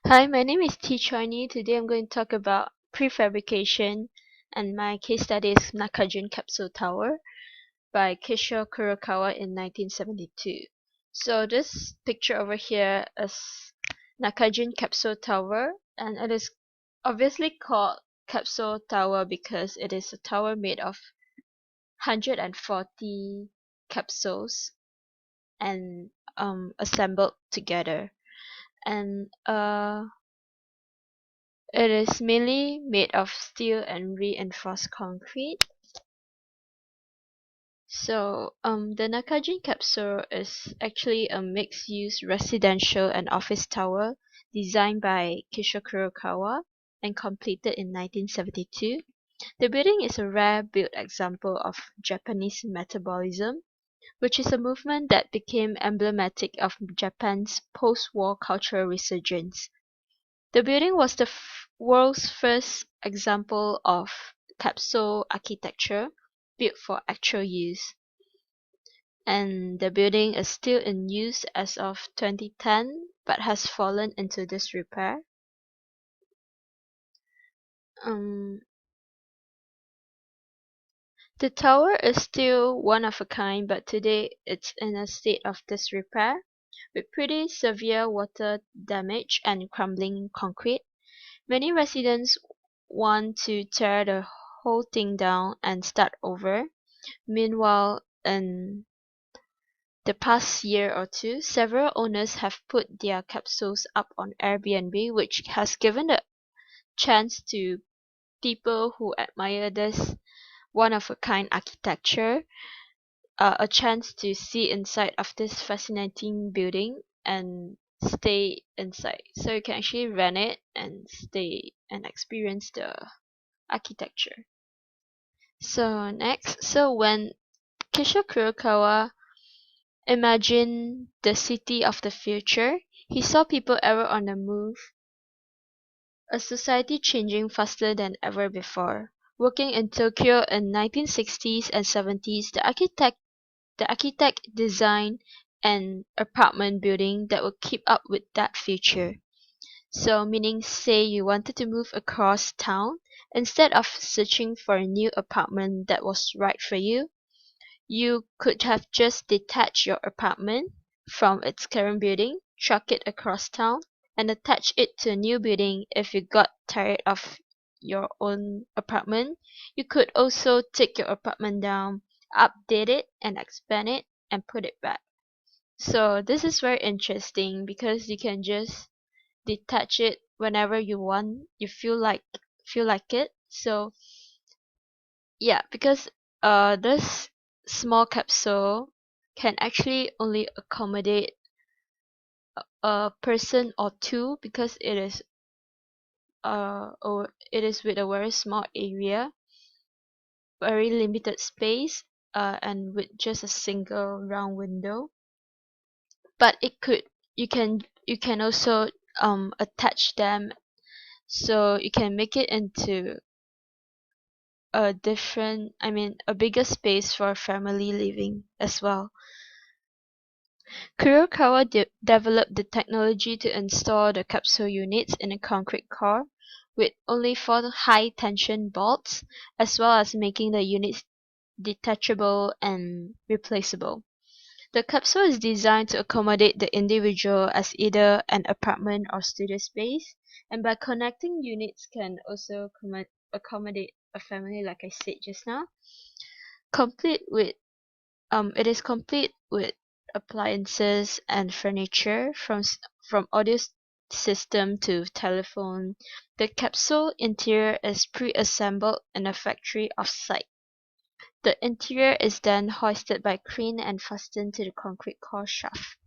Hi, my name is T. Charney. Today I'm going to talk about prefabrication, and my case study is Capsule Tower by Kishore Kurokawa in 1972. So this picture over here is Capsule Tower, and it is obviously called Capsule Tower because it is a tower made of 140 capsules and assembled together. And it is mainly made of steel and reinforced concrete. So, the Nakajin capsule is actually a mixed-use residential and office tower designed by Kishore Kurokawa and completed in 1972. The building is a rare built example of Japanese metabolism, which is a movement that became emblematic of Japan's post-war cultural resurgence. The building was the world's first example of capsule architecture built for actual use, and the building is still in use as of 2010 but has fallen into disrepair. Um, the tower is still one of a kind, but today it's in a state of disrepair with pretty severe water damage and crumbling concrete. Many residents want to tear the whole thing down and start over. Meanwhile, in the past year or two, several owners have put their capsules up on Airbnb, which has given the chance to people who admire this one of a kind architecture a chance to see inside of this fascinating building and stay inside. So you can actually rent it and stay and experience the architecture. So next, when Kishore Kurokawa imagined the city of the future, he saw people ever on the move, a society changing faster than ever before. Working in Tokyo in 1960s and 70s, the architect designed an apartment building that would keep up with that future. So meaning say you wanted to move across town, instead of searching for a new apartment that was right for you, you could have just detached your apartment from its current building, truck it across town, and attach it to a new building. If you got tired of your own apartment, you could also take your apartment down, update it, and expand it, and put it back. So this is very interesting because you can just detach it whenever you want, you feel like it. So yeah, because this small capsule can actually only accommodate a person or two because it is with a very small area, very limited space, and with just a single round window. But you can also attach them, so you can make it into a bigger space for family living as well. Kurokawa developed the technology to install the capsule units in a concrete core with only 4 high-tension bolts, as well as making the units detachable and replaceable. The capsule is designed to accommodate the individual as either an apartment or studio space, and by connecting units can also accommodate a family, like I said just now. Complete with It is complete with appliances and furniture from audio system to telephone. The capsule interior is pre-assembled in a factory off-site. The interior is then hoisted by crane and fastened to the concrete core shaft.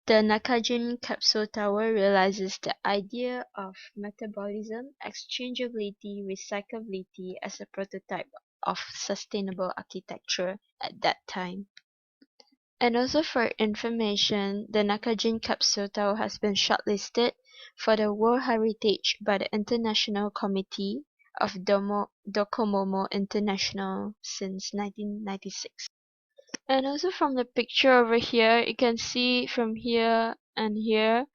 The Nakajin capsule tower realizes the idea of metabolism, exchangeability, recyclability as a prototype of sustainable architecture at that time. And also for information, the Nakajin capsule tower has been shortlisted for the World Heritage by the International Committee of Docomomo International since 1996. And also from the picture over here, you can see from here And here,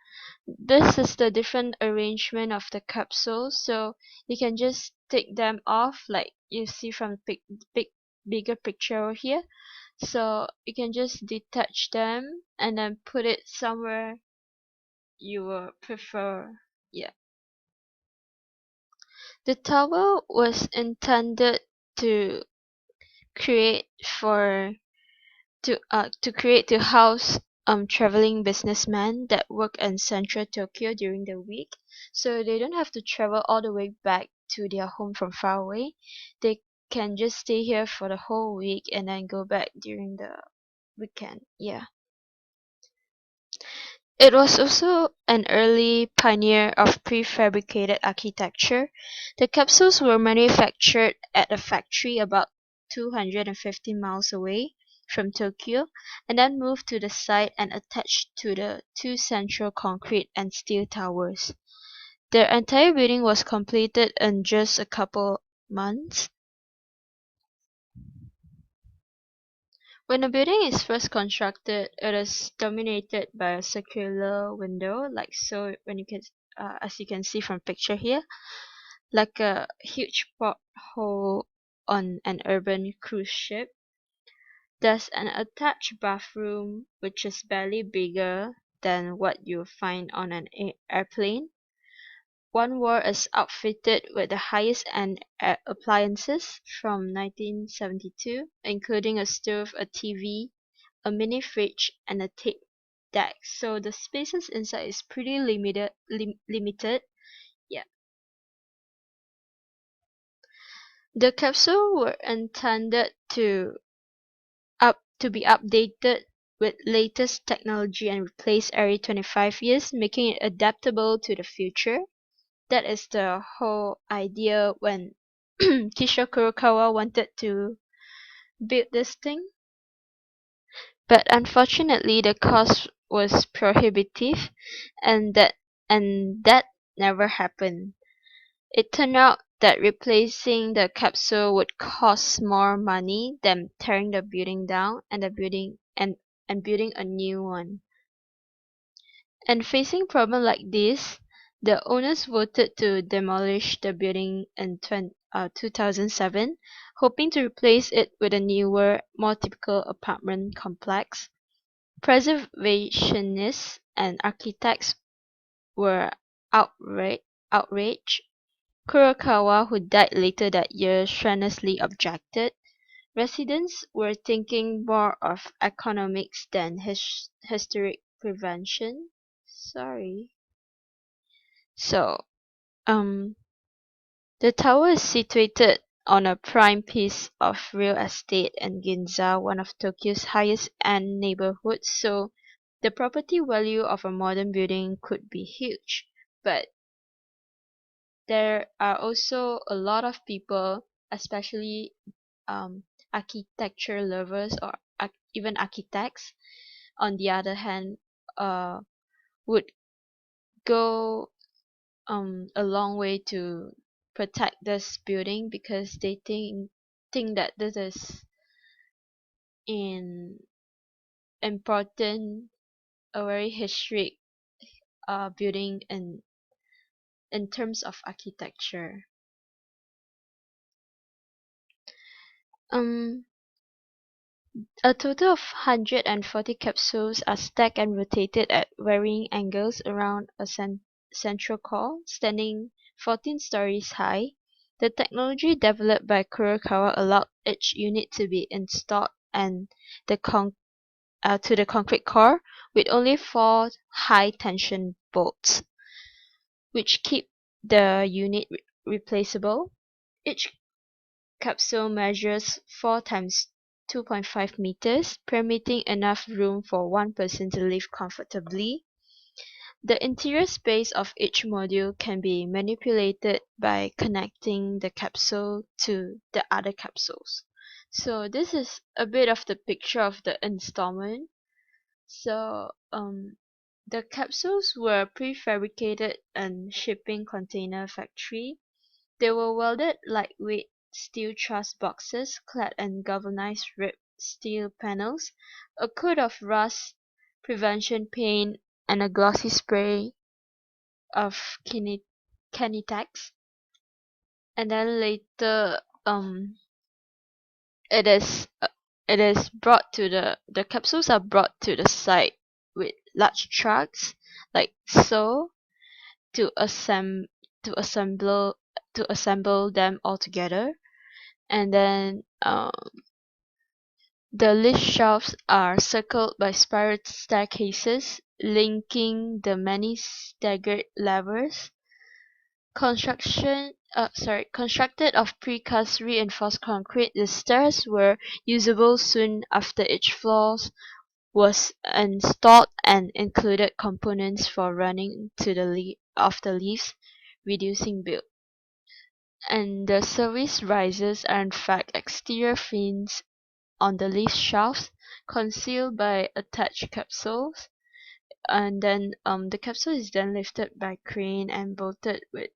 this is the different arrangement of the capsules. So you can just take them off, like you see from the bigger picture over here. So you can just detach them and then put it somewhere you will prefer. Yeah. The tower was intended to create for to house traveling businessmen that work in central Tokyo during the week, so they don't have to travel all the way back to their home from far away. They can just stay here for the whole week and then go back during the weekend. Yeah. It was also an early pioneer of prefabricated architecture. The capsules were manufactured at a factory about 250 miles away from Tokyo and then moved to the site and attached to the two central concrete and steel towers. Their entire building was completed in just a couple months. When a building is first constructed, it is dominated by a circular window, like so. When you can, as you can see from picture here, like a huge porthole on an urban cruise ship. There's an attached bathroom, which is barely bigger than what you find on an airplane. One wall is outfitted with the highest end appliances from 1972, including a stove, a TV, a mini fridge, and a tape deck. So the spaces inside is pretty limited. Yeah. The capsule were intended to be updated with latest technology and replaced every 25 years, making it adaptable to the future. That is the whole idea when Kishore Kurokawa wanted to build this thing. But unfortunately the cost was prohibitive and that never happened. It turned out that replacing the capsule would cost more money than tearing the building down and building a new one. And facing problem like this, the owners voted to demolish the building in 2007, hoping to replace it with a newer, more typical apartment complex. Preservationists and architects were outraged. Kurokawa, who died later that year, strenuously objected. Residents were thinking more of economics than historic prevention. Sorry. So, um, the tower is situated on a prime piece of real estate in Ginza, one of Tokyo's highest end neighborhoods, so the property value of a modern building could be huge. But there are also a lot of people, especially architecture lovers or even architects, on the other hand, uh, would go a long way to protect this building because they think that this is an important, a very historic building in terms of architecture. Um, a total of 140 capsules are stacked and rotated at varying angles around a central core, standing 14 stories high. The technology developed by Kurokawa allowed each unit to be installed and the to the concrete core with only four high-tension bolts, which keep the unit replaceable. Each capsule measures 4 times 2.5 meters, permitting enough room for one person to live comfortably. The interior space of each module can be manipulated by connecting the capsule to the other capsules. So this is a bit of the picture of the installment. So the capsules were prefabricated in shipping container factory. They were welded lightweight steel truss boxes clad in galvanized ribbed steel panels. A coat of rust prevention paint and a glossy spray of Kinetax, and then later it is uh, it is brought to the capsules are brought to the site with large trucks like so to to assemble assemble them all together, and then the lift shafts are circled by spiral staircases linking the many staggered levels. Constructed of precast reinforced concrete, the stairs were usable soon after each floor was installed and included components for running to the lifts, reducing build. And the service risers are in fact exterior fins on the lift shafts, concealed by attached capsules, and then the capsule is then lifted by crane and bolted with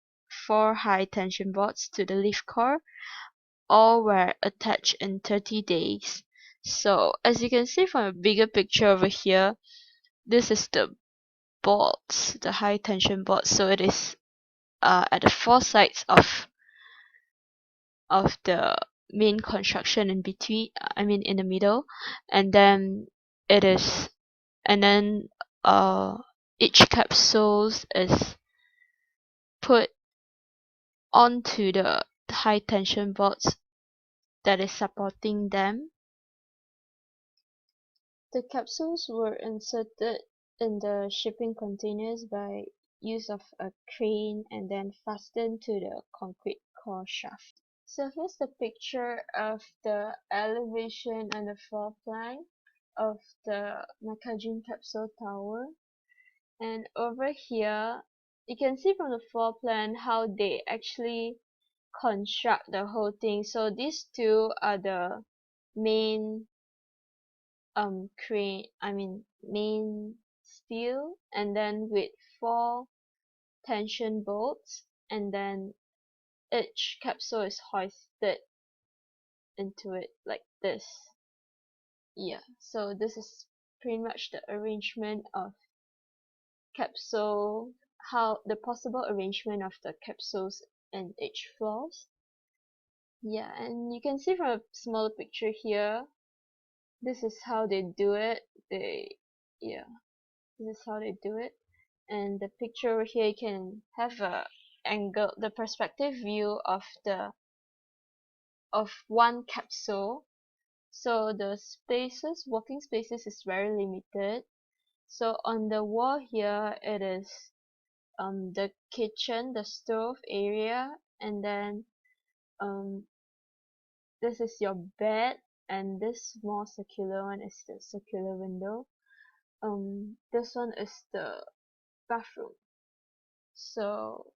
4 high tension bolts to the lift core. All were attached in 30 days. So as you can see from a bigger picture over here, this is the bolts, the high tension bolts. So it is at the 4 sides of the main construction in between, I mean in the middle, and then it is and then each capsules is put onto the high tension bolts that is supporting them. The capsules were inserted in the shipping containers by use of a crane and then fastened to the concrete core shaft. So here's the picture of the elevation and the floor plan of the nakagincapsule tower. And over here, you can see from the floor plan how they actually construct the whole thing. So these two are the main main steel, and then with 4 tension bolts, and then each capsule is hoisted into it like this. Yeah, so this is pretty much the arrangement of capsule, how the possible arrangement of the capsules in each floors. Yeah, and you can see from a smaller picture here, this is how they do it. Yeah, this is how they do it. And the picture over here, you can have the perspective view of one capsule. So the walking spaces is very limited. So on the wall here, it is the kitchen, the stove area, and then um this is your bed, and this more circular one is the circular window. This one is the bathroom. So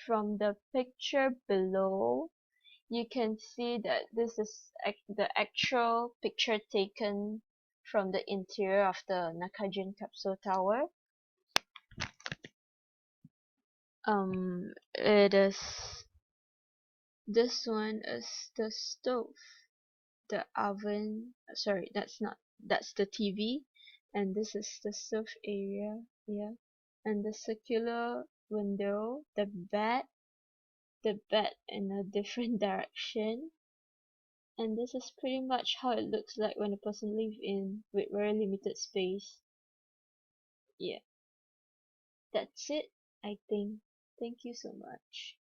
from the picture below, you can see that this is the actual picture taken from the interior of the nakagincapsule tower. It is this one is the stove, the oven. Sorry, that's the TV, and this is the stove area. Yeah, and the circular window, the bed in a different direction. And this is pretty much how it looks like when a person lives in with very limited space. Yeah, that's it, I think. Thank you so much.